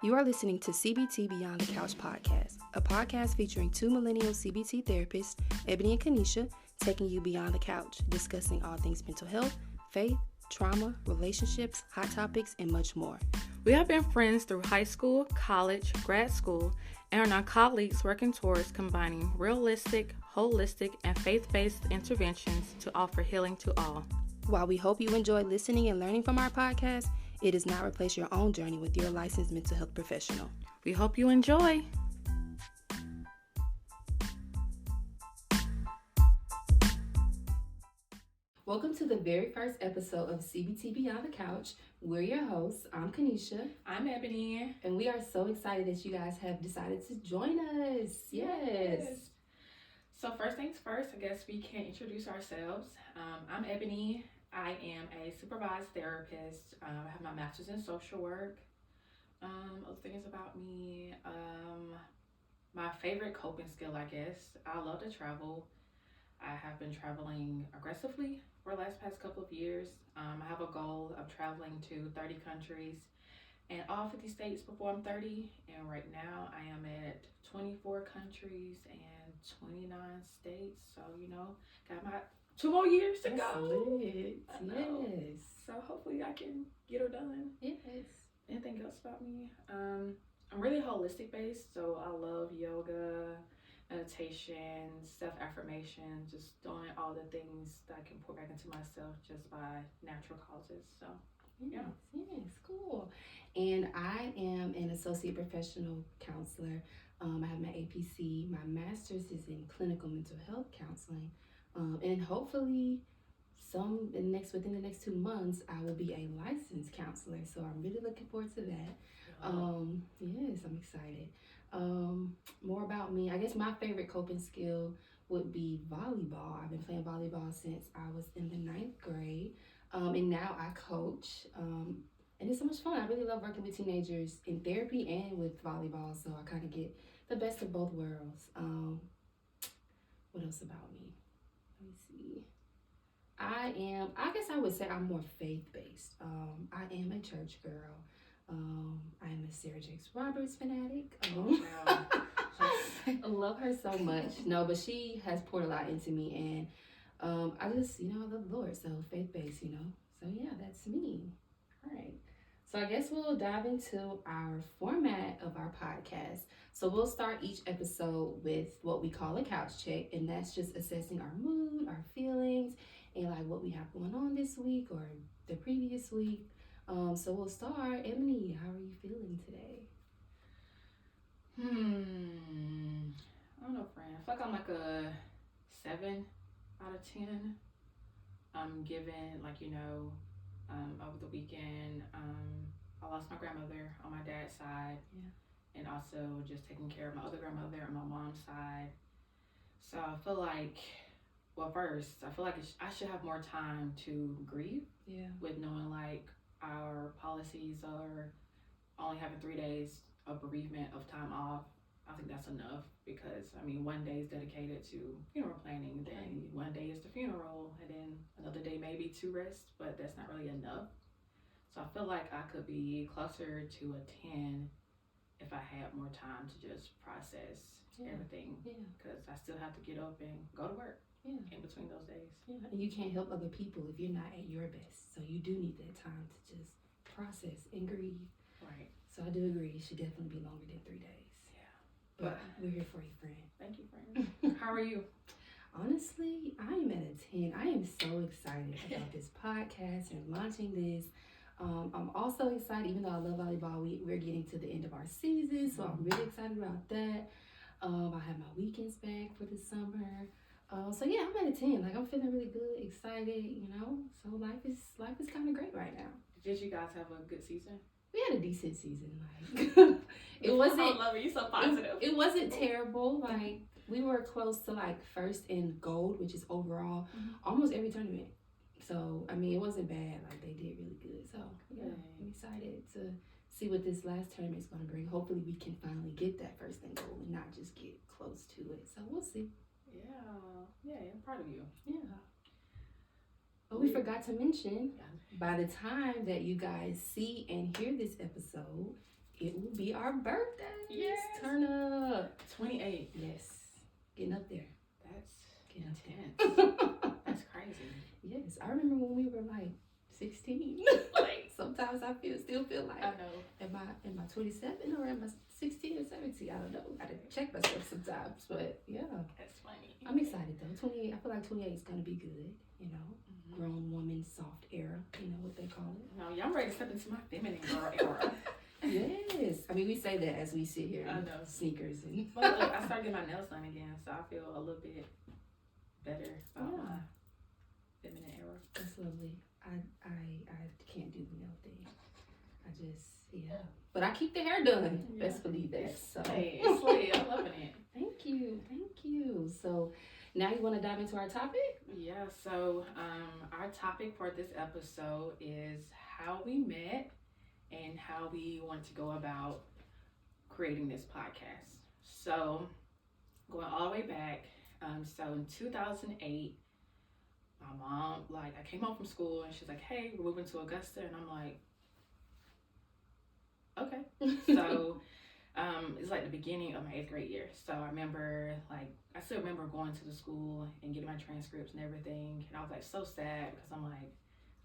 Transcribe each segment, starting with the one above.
You are listening to CBT Beyond the Couch podcast, a podcast featuring two millennial CBT therapists, Ebony and Kanesha, taking you beyond the couch, discussing all things mental health, faith, trauma, relationships, hot topics, and much more. We have been friends through high school, college, grad school, and are now colleagues working towards combining realistic, holistic, and faith-based interventions to offer healing to all. While we hope you enjoy listening and learning from our podcast, it does not replace your own journey with your licensed mental health professional. We hope you enjoy. Welcome to the very first episode of CBT Beyond the Couch. We're your hosts. I'm Kanesha. I'm Ebony. And we are so excited that you guys have decided to join us. Yes. So first things first, I guess we can introduce ourselves. I'm Ebony. I am a supervised therapist. I have my master's in social work. Other things about me, my favorite coping skill, I guess. I love to travel. I have been traveling aggressively for the past couple of years. I have a goal of traveling to 30 countries and all 50 states before I'm 30. And right now I am at 24 countries and 29 states. So, got my 2 more years to go. Yes. So hopefully I can get her done. Yes. Anything else about me? I'm really holistic based. So I love yoga, meditation, self-affirmation, just doing all the things that I can pour back into myself just by natural causes. So, Yes, cool. And I am an associate professional counselor. I have my APC. My master's is in clinical mental health counseling. And hopefully within the next 2 months, I will be a licensed counselor. So I'm really looking forward to that. Yes, I'm excited. More about me. I guess my favorite coping skill would be volleyball. I've been playing volleyball since I was in the 9th grade. And now I coach. And it's so much fun. I really love working with teenagers in therapy and with volleyball. So I kind of get the best of both worlds. What else about me? Let me see. I guess I would say I'm more faith-based. I am a church girl. I am a Sarah Jakes Roberts fanatic. I love her so much. No, but she has poured a lot into me, and I just, I love the Lord, so faith-based, So yeah, that's me. All right. So I guess we'll dive into our format of our podcast. So we'll start each episode with what we call a couch check, and that's just assessing our mood, our feelings, and like what we have going on this week or the previous week. So we'll start. Ebony, how are you feeling today? I don't know, friend. I feel like I'm like a 7 out of 10. I'm given, over the weekend, I lost my grandmother on my dad's side. Yeah. And also just taking care of my other grandmother on my mom's side. So I feel like, I should have more time to grieve. Yeah. With knowing our policies are only having 3 days of bereavement of time off. I think that's enough because 1 day is dedicated to funeral planning, then 1 day is the funeral, and then another day maybe to rest, but that's not really enough. So I feel like I could be closer to a 10 if I had more time to just process everything. Yeah. Because I still have to get up and go to work. Yeah. In between those days. Yeah. And you can't help other people if you're not at your best. So you do need that time to just process and grieve. Right. So I do agree. It should definitely be longer than 3 days. Yeah. But we're here for you, friend. Thank you, friend. How are you? Honestly, I am at a 10. I am so excited about this podcast and launching this. I'm also excited, even though I love volleyball, we're getting to the end of our season, so I'm really excited about that. I have my weekends back for the summer. So yeah, I'm at a 10. I'm feeling really good, excited, So life is kind of great right now. Did you guys have a good season? We had a decent season. It wasn't. I love it. You're so positive. It wasn't terrible. We were close to first in gold, which is overall almost every tournament. So it wasn't bad. They did really good. So yeah, I'm excited to see what this last tournament is going to bring. Hopefully, we can finally get that first in gold and not just get close to it. So we'll see. Yeah, I'm proud of you. Yeah. But we forgot to mention, by the time that you guys see and hear this episode, it will be our birthday. Yes. Turn up. 28. Yes. Getting up there. That's Getting intense. That's crazy. Yes. I remember when we were like 16. Like sometimes I still feel like I know. am I 27 or am I 16 or 17? I don't know. I didn't check myself sometimes, but yeah. That's funny. I'm excited though. 28. I feel like 28 is gonna be good. You know, grown woman soft era. You know what they call it. No, y'all ready to step into my feminine girl era. Yes. I mean, we say that as we sit here I in know. sneakers and. But look, I started getting my nails done again, so I feel a little bit better about my feminine era. That's lovely. I can't do the nail thing. I just but I keep the hair done. Yeah. Best believe that. So. It's like, I'm loving it. Thank you. So now you want to dive into our topic? Yeah. So our topic for this episode is how we met and how we want to go about creating this podcast. So going all the way back. So in 2008. My mom, like, I came home from school and she's like, hey, we're moving to Augusta. And I'm like, okay. So it's like the beginning of my 8th grade year. So I remember, like, I still remember going to the school and getting my transcripts and everything. And I was like so sad because I'm like,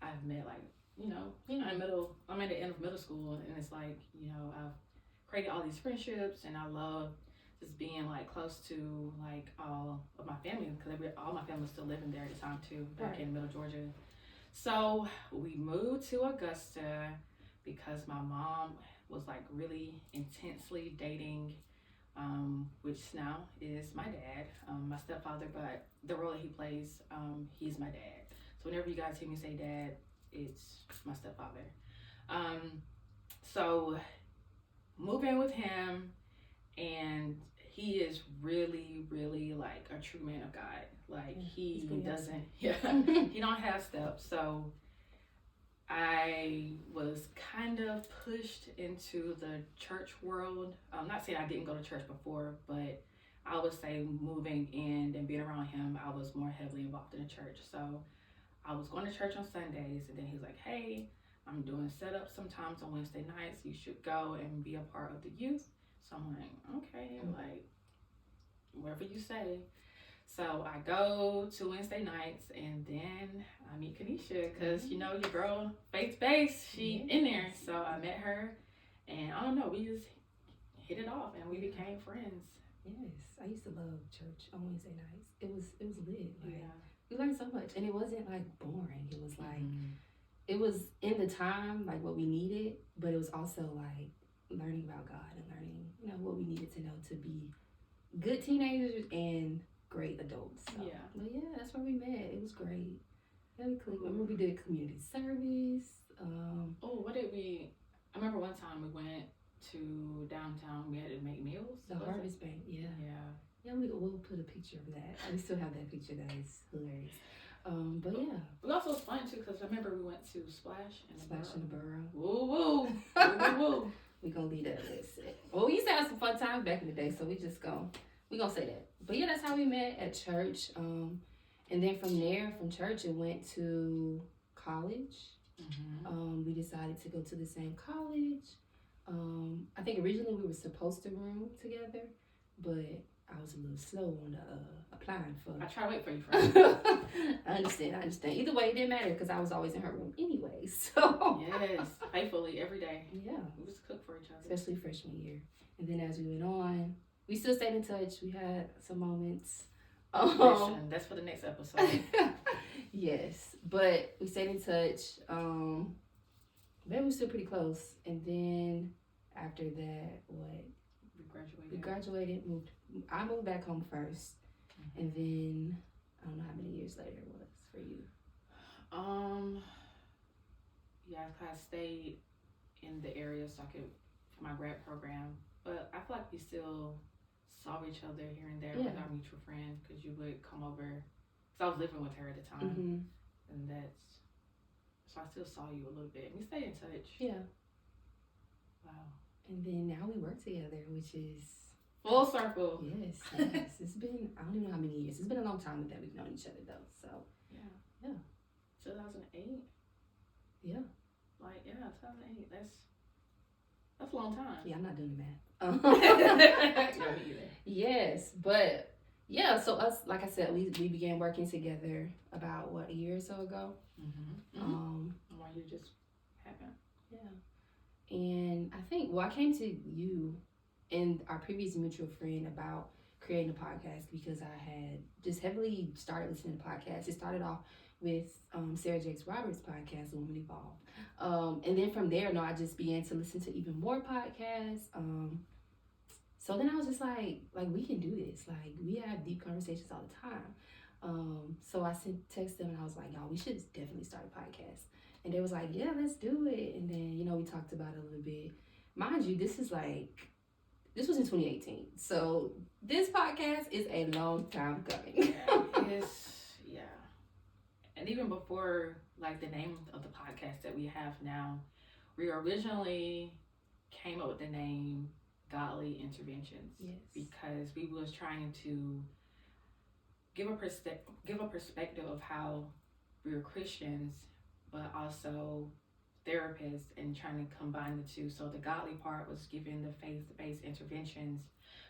I've met, like, you know, I'm at the end of middle school. And it's like, you know, I've created all these friendships and I love just being like close to like all of my family because all my family was still living there at the time too, back in Middle Georgia. So we moved to Augusta because my mom was like really intensely dating, which now is my dad, my stepfather, but the role that he plays, he's my dad. So whenever you guys hear me say dad, it's my stepfather. So moved in with him. And he is really, really like a true man of God. Like he doesn't, he don't have steps. So I was kind of pushed into the church world. I'm not saying I didn't go to church before, but I would say moving in and being around him, I was more heavily involved in the church. So I was going to church on Sundays, and then he's like, hey, I'm doing setups sometimes on Wednesday nights. You should go and be a part of the youth. So I'm like, okay, like, whatever you say. So I go to Wednesday nights, and then I meet Kanesha, because, you know, your girl, faith-based, she in there. So I met her, and I don't know, we just hit it off, and we became friends. Yes, I used to love church on Wednesday nights. It was lit. Like, we learned so much, and it wasn't, like, boring. It was, like, it was in the time, like, what we needed, but it was also, like, learning about God and learning, you know, what we needed to know to be good teenagers and great adults. So, but yeah, that's where we met. It was great. Very cool. I remember we did community service. I remember one time we went to downtown. We had to make meals. The Harvest Bank. Yeah, we'll put a picture of that. We still have that picture. That is hilarious. But yeah. It also was fun too because I remember we went to Splash in the Borough. Woo woo. Woo woo. We gonna leave that list. Well, we used to have some fun times back in the day, so we gonna say that. But yeah, that's how we met at church. And then from there, from church, it went to college. We decided to go to the same college. I think originally we were supposed to room together, but I was a little slow on the applying for. I try to wait for you, friend. I understand. Either way, it didn't matter because I was always in her room anyway. So yes, faithfully every day. Yeah, we just cook for each other, especially freshman year. And then as we went on, we still stayed in touch. We had some moments. That's for the next episode. Yes, but we stayed in touch. But we were still pretty close. And then after that, we graduated. I moved back home first, and then I don't know how many years later it was for you. I stayed in the area so I could for my grad program, but I feel like we still saw each other here and there with our mutual friend because you would come over. Because I was living with her at the time, and so I still saw you a little bit. And we stayed in touch. Yeah. Wow. And then now we work together, which is full circle. Yes. It's been, I don't even know how many years. It's been a long time that we've known each other though. So yeah. 2008. Yeah. 2008. That's a long time. Yeah, I'm not doing the math. No, me either. Yes, but yeah, so us, like I said, we began working together about a year or so ago. Why you just haven't? Yeah, and I think I came to you and our previous mutual friend about creating a podcast because I had just heavily started listening to podcasts. It started off with Sarah Jakes Roberts' podcast, Woman Evolved, and then from there, no, I just began to listen to even more podcasts. So then I was just like we can do this. Like we have deep conversations all the time. So I sent text them and I was like, y'all, we should definitely start a podcast. And they was like, yeah, let's do it. And then we talked about it a little bit. Mind you, this was in 2018. So this podcast is a long time coming. Yeah. And even before like the name of the podcast that we have now, we originally came up with the name Godly Interventions. Yes. Because we was trying to give a perspective of how we were Christians, but also therapists, and trying to combine the two. So the godly part was giving the faith-based interventions,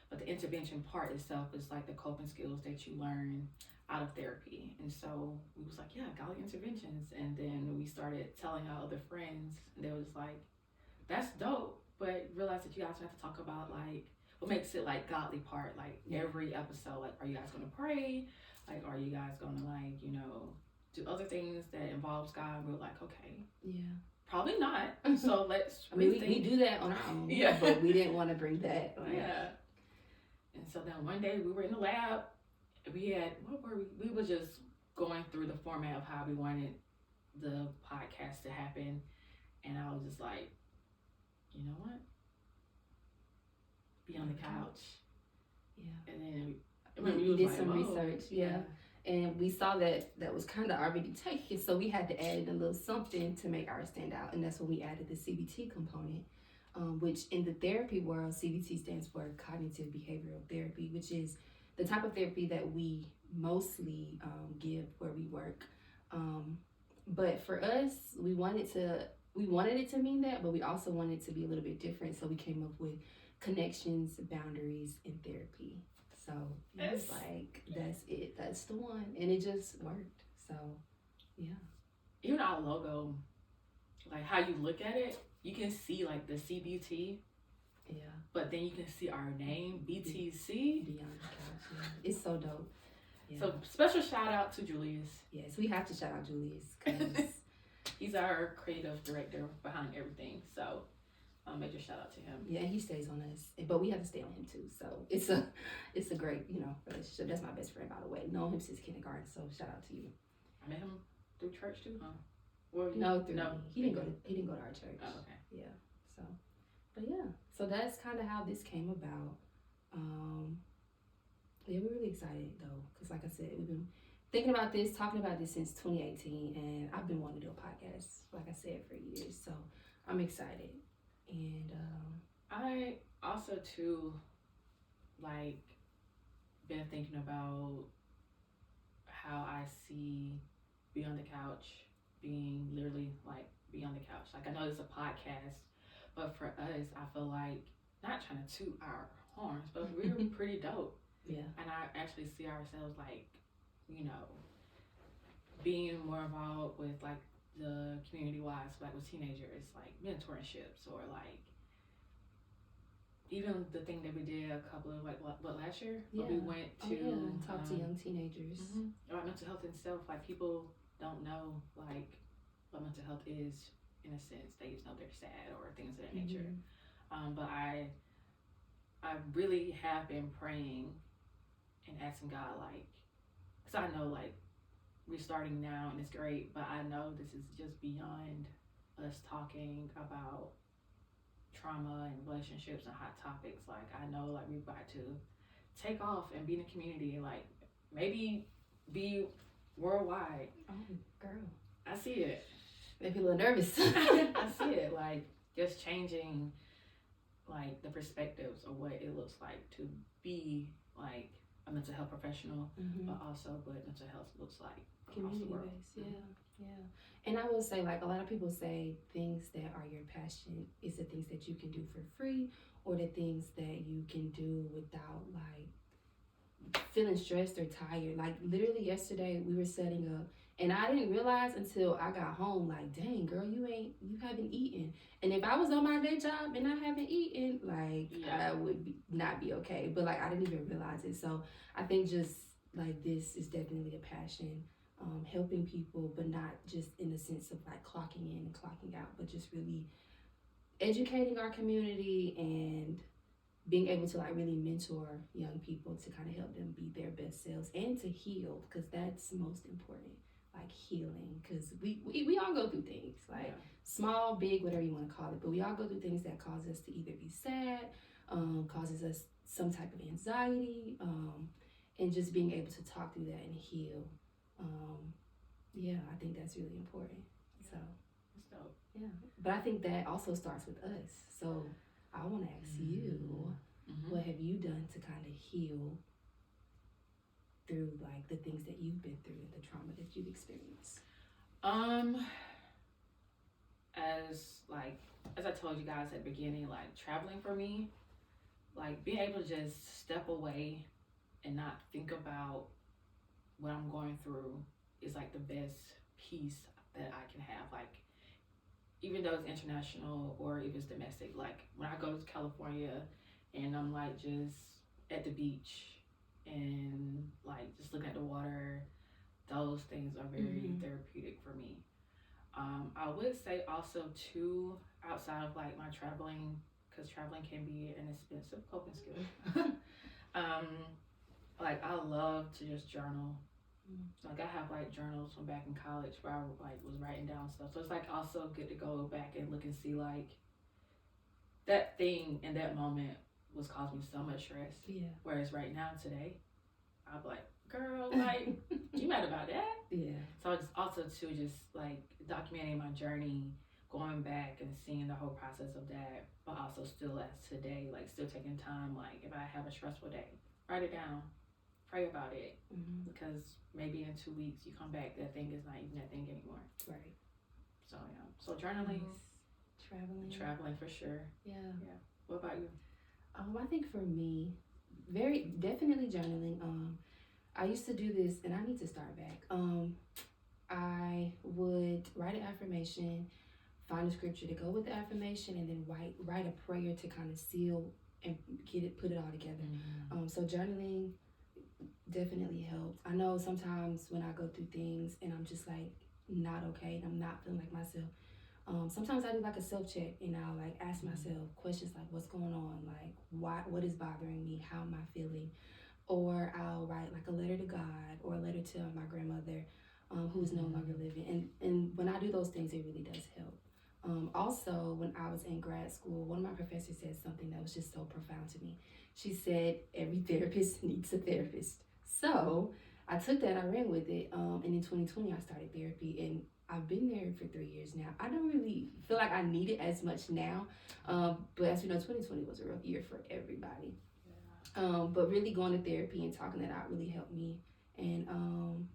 but the intervention part itself is like the coping skills that you learn out of therapy. And so we was like, yeah, godly interventions. And then we started telling our other friends, and they was like, that's dope, but realize that you guys have to talk about like what makes it like godly part, like every episode, like are you guys gonna pray, like are you guys gonna like do other things that involves God? We're like, okay, yeah, probably not. So let's I mean we do that on our own. Yeah, but we didn't want to bring that yeah. And so then one day we were in the lab, we had we were just going through the format of how we wanted the podcast to happen, and I was just like, you know what? Be on the couch. Yeah. And then we did some research. Yeah. And we saw that was kind of already taken. So we had to add in a little something to make ours stand out. And that's when we added the CBT component, which in the therapy world, CBT stands for Cognitive Behavioral Therapy, which is the type of therapy that we mostly give where we work. But for us, we wanted it to mean that, but we also wanted it to be a little bit different. So we came up with connections, boundaries, and therapy. So it was like, that's it. That's the one. And it just worked. So, yeah. Even our logo, like how you look at it, you can see like the CBT. Yeah. But then you can see our name, BTC. Beyond the Couch. Yeah. It's so dope. Yeah. So special shout out to Julius. Yes, we have to shout out Julius because he's our creative director behind everything. So major shout out to him. Yeah, he stays on us, but we have to stay on him too. So it's a great relationship. That's my best friend, by the way. Known him since kindergarten. So shout out to you. I met him through church too, huh? Or no, through me. He didn't go to our church. Oh, okay. Yeah. So, but yeah. So that's kind of how this came about. Yeah, we're really excited though, because like I said, we've been thinking about this, talking about this since 2018, and I've been wanting to do a podcast, like I said, for years. So I'm excited. And I also too like been thinking about how I see Be on the Couch being literally like Be on the Couch. Like I know it's a podcast, but for us, I feel like not trying to toot our horns, but we're pretty dope. Yeah. And I actually see ourselves like, being more involved with like the community-wise, like with teenagers, like mentorships, or like even the thing that we did a couple of like last year, but we went to talk to young teenagers about mental health and stuff. Like people don't know like what mental health is in a sense. They just know they're sad or things of that nature. But I really have been praying and asking God, like, because I know like we're starting now and it's great, but I know this is just beyond us talking about trauma and relationships and hot topics. Like I know like we're about to take off and be in the community and like maybe be worldwide. Oh girl, I see it. Make me a little nervous. I see it, like just changing like the perspectives of what it looks like to be like a mental health professional, but also what mental health looks like across the world. Community-based, yeah. Yeah. And I will say, like, a lot of people say things that are your passion is the things that you can do for free or the things that you can do without, like, feeling stressed or tired. Like, literally yesterday, we were setting up, and I didn't realize until I got home, like, dang, girl, you haven't eaten. And if I was on my day job and I haven't eaten, like, Yeah. I would not be okay. But, like, I didn't even realize it. So I think just, like, this is definitely a passion, helping people, but not just in the sense of like clocking in and clocking out, but just really educating our community and being able to like really mentor young people to kind of help them be their best selves and to heal, because that's most important. Like healing, because we all go through things like Yeah. small, big, whatever you want to call it, but we all go through things that cause us to either be sad, causes us some type of anxiety, and just being able to talk through that and heal. um, yeah, I think that's really important. So, It's dope. yeah. But I think that also starts with us. So, I want to ask you, Mm-hmm. what have you done to kind of heal through like the things that you've been through and the trauma that you've experienced? Um, as I told you guys at the beginning, like traveling for me, like being able to just step away and not think about what I'm going through is like the best peace that I can have. Like even though it's international or if it's domestic, like when I go to California and I'm like just at the beach and like just looking at the water, those things are very therapeutic for me. I would say also too, outside of like my traveling, because traveling can be an expensive coping skill. um, like I love to just journal. Like I have like journals from back in college where I like was writing down stuff. So it's like also good to go back and look and see like that thing in that moment was causing me so much stress. Yeah. Whereas right now today, I'm like, girl, like you mad about that? Yeah. So it's also too just like documenting my journey, going back and seeing the whole process of that, but also still as today, like still taking time. Like if I have a stressful day, write it down, pray about it, because maybe in 2 weeks you come back, that thing is not even that thing anymore. Right. So yeah, so journaling, traveling for sure. Yeah. What about you? I think for me, very definitely journaling. I used to do this, and I need to start back. I would write an affirmation, find a scripture to go with the affirmation, and then write a prayer to kind of seal and put it all together. So journaling definitely helped. I know sometimes when I go through things and I'm just like not okay and I'm not feeling like myself, sometimes I do like a self-check and I'll like ask myself questions like what's going on, like what is bothering me, how am I feeling, or I'll write like a letter to God or a letter to my grandmother, who is no longer living, and when I do those things it really does help. Also, when I was in grad school, one of my professors said something that was just so profound to me. She said every therapist needs a therapist. So I took that, I ran with it, and in 2020 I started therapy, and I've been there for 3 years now. I don't really feel like I need it as much now, but as you know, 2020 was a rough year for everybody. But really going to therapy and talking that out really helped me. And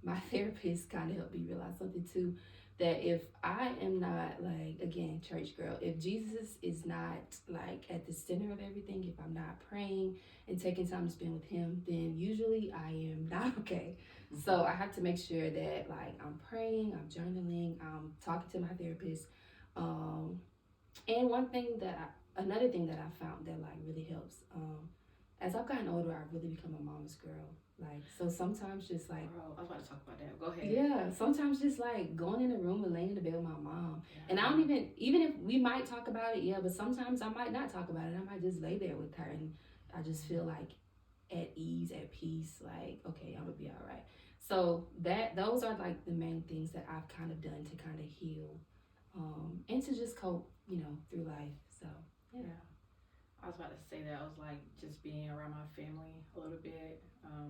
my therapist kind of helped me realize something too, that if I am not, like, again, church girl, if Jesus is not like at the center of everything, if I'm not praying and taking time to spend with him, then usually I am not okay. So I have to make sure that like I'm praying, I'm journaling, I'm talking to my therapist. And another thing that I found that like really helps, as I've gotten older, I've really become a mama's girl. Like, so sometimes just like, I was about to talk about that. Go ahead. yeah, sometimes just like going in the room and laying in the bed with my mom. And I don't even if we might talk about it, yeah, but sometimes I might not talk about it. I might just lay there with her and I just feel like at ease, at peace, like, okay, I'm gonna be all right. So those are like the main things that I've kind of done to kind of heal, and to just cope, through life. So, yeah. I was about to say that. I was like just being around my family a little bit.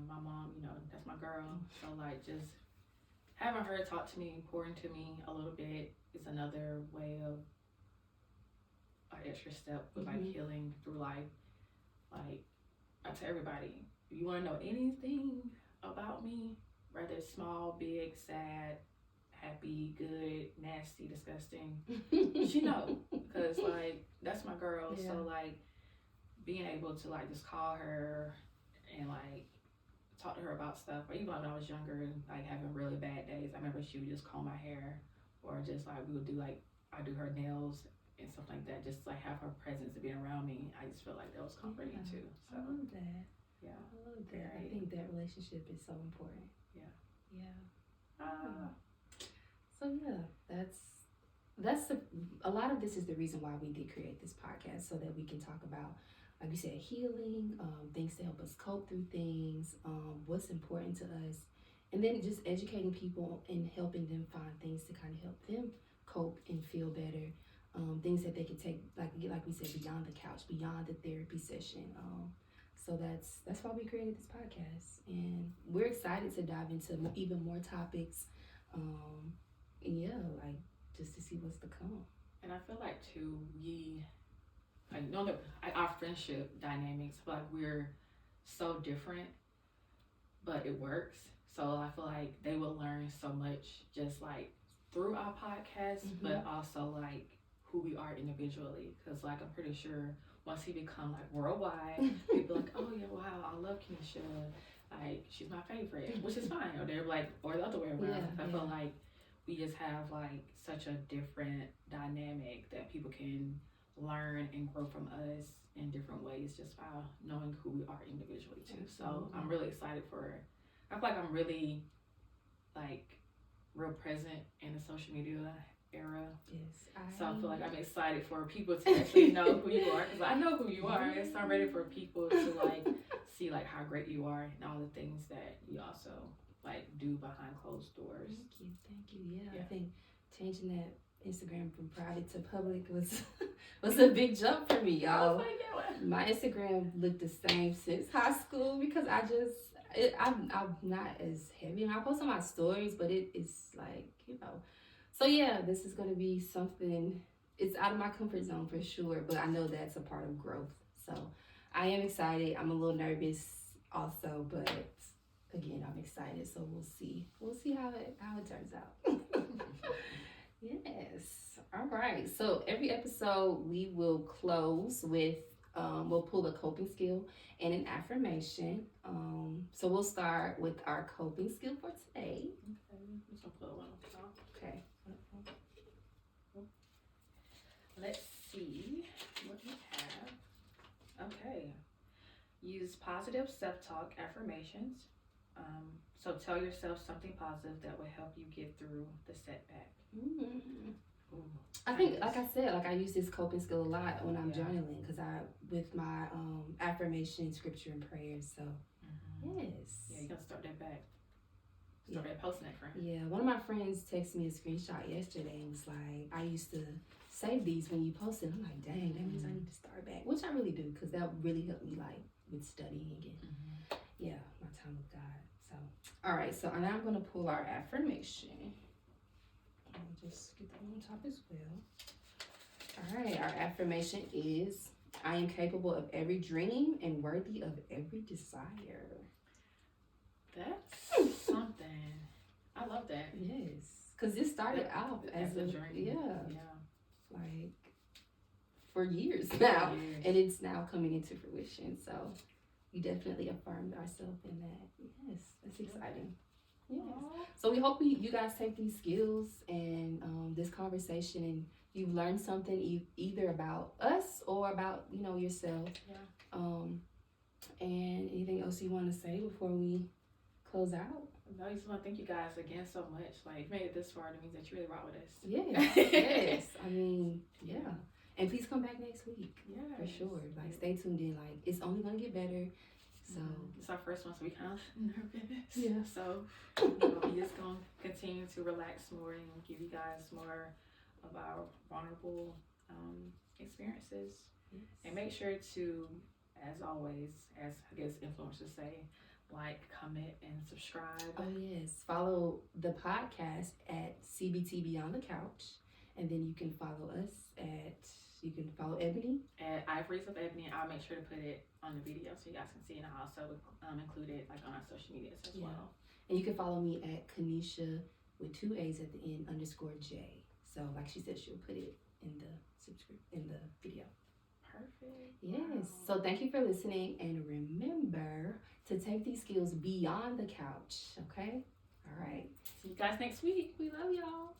My mom, that's my girl. So like just having her talk to me, pour into me a little bit is another way of an extra step with like healing through life. Like I tell everybody, if you want to know anything about me, whether it's small, big, sad, happy, good, nasty, disgusting, she know, because like that's my girl. Yeah. So like being able to like just call her and like talk to her about stuff, or even like when I was younger and like having really bad days, I remember she would just comb my hair, or just like we would do like I do her nails and stuff like that. Just like have her presence being around me, I just feel like that was comforting too. So I love that. yeah, I love that. I think that relationship is so important. Yeah. So yeah, that's a lot of this is the reason why we did create this podcast, so that we can talk about, like you said, healing, things to help us cope through things, what's important to us, and then just educating people and helping them find things to kind of help them cope and feel better. Things that they can take, like we said, beyond the couch, beyond the therapy session. So that's why we created this podcast, and we're excited to dive into even more topics. And yeah, like just to see what's to come. And I feel like too, we like know that our friendship dynamics, I feel like we're so different, but it works. So I feel like they will learn so much just like through our podcast, but also like who we are individually. Because like I'm pretty sure once he become like worldwide, people like, oh yeah, wow, I love Kanesha, like she's my favorite, which is fine. Or they're like, or the other way around. I feel like we just have like such a different dynamic that people can learn and grow from us in different ways just by knowing who we are individually too. So I'm really excited for, I feel like I'm really like real present in the social media era. Yes. So I feel like I'm excited for people to actually know who you are, because I know who you are. So I'm ready for people to like see like how great you are and all the things that you also like do behind closed doors. Thank you. Yeah, I think changing that Instagram from private to public was a big jump for me, y'all. My Instagram looked the same since high school, because I'm not as heavy. I post on my stories, but it is like, So yeah, this is gonna be something. It's out of my comfort zone for sure, but I know that's a part of growth. So I am excited. I'm a little nervous also, but again, I'm excited. So we'll see. We'll see how it turns out. Yes. All right. So every episode we will close with we'll pull a coping skill and an affirmation. So we'll start with our coping skill for today. Okay. I'm just gonna put one on top. Okay. Let's see what we have. Okay. Use positive self-talk affirmations. So tell yourself something positive that will help you get through the setback. I think, like I said, like I use this coping skill a lot when I'm journaling, because with my affirmation, scripture, and prayers. So yes. Yeah, you gotta start that back. Start that posting that friend. Yeah, one of my friends texted me a screenshot yesterday and was like, I used to save these when you posted. I'm like, dang, that means I need to start back, which I really do, because that really helped me like with studying and my time with God. So all right, so now I'm gonna pull our affirmation. I'll just get that on top as well. All right, our affirmation is, I am capable of every dream and worthy of every desire. That's something. I love that. Yes, because this started out as a dream. Yeah. Like for years now, and it's now coming into fruition. So we definitely affirmed ourselves in that. Yes, that's exciting. Yes. So we hope you guys take these skills and this conversation, and you've learned something either about us or about yourself. Yeah. And anything else you want to say before we close out? No, I just want to thank you guys again so much. Like, you made it this far. It means that you really rock with us. Yes. I mean, yeah. And please come back next week. Yeah, for sure. Like, stay tuned in. Like, it's only gonna get better. So it's our first one, so we kind of nervous. Yeah. So we just gonna continue to relax more and give you guys more of our vulnerable experiences. Yes. And make sure to, as always, as I guess influencers say, like, comment, and subscribe. Oh yes, follow the podcast at CBT Beyond the Couch, and then you can follow us you can follow Ebony at Ivories of Ebony. I'll make sure to put it on the video so you guys can see, and I'll also include it like on our social medias as well. And you can follow me at Kanesha with 2 A's at the end _J. So like she said, she'll put it in the video. Perfect. Yes. Wow. So thank you for listening, and remember to take these skills beyond the couch. Okay. All right. See you guys next week. We love y'all.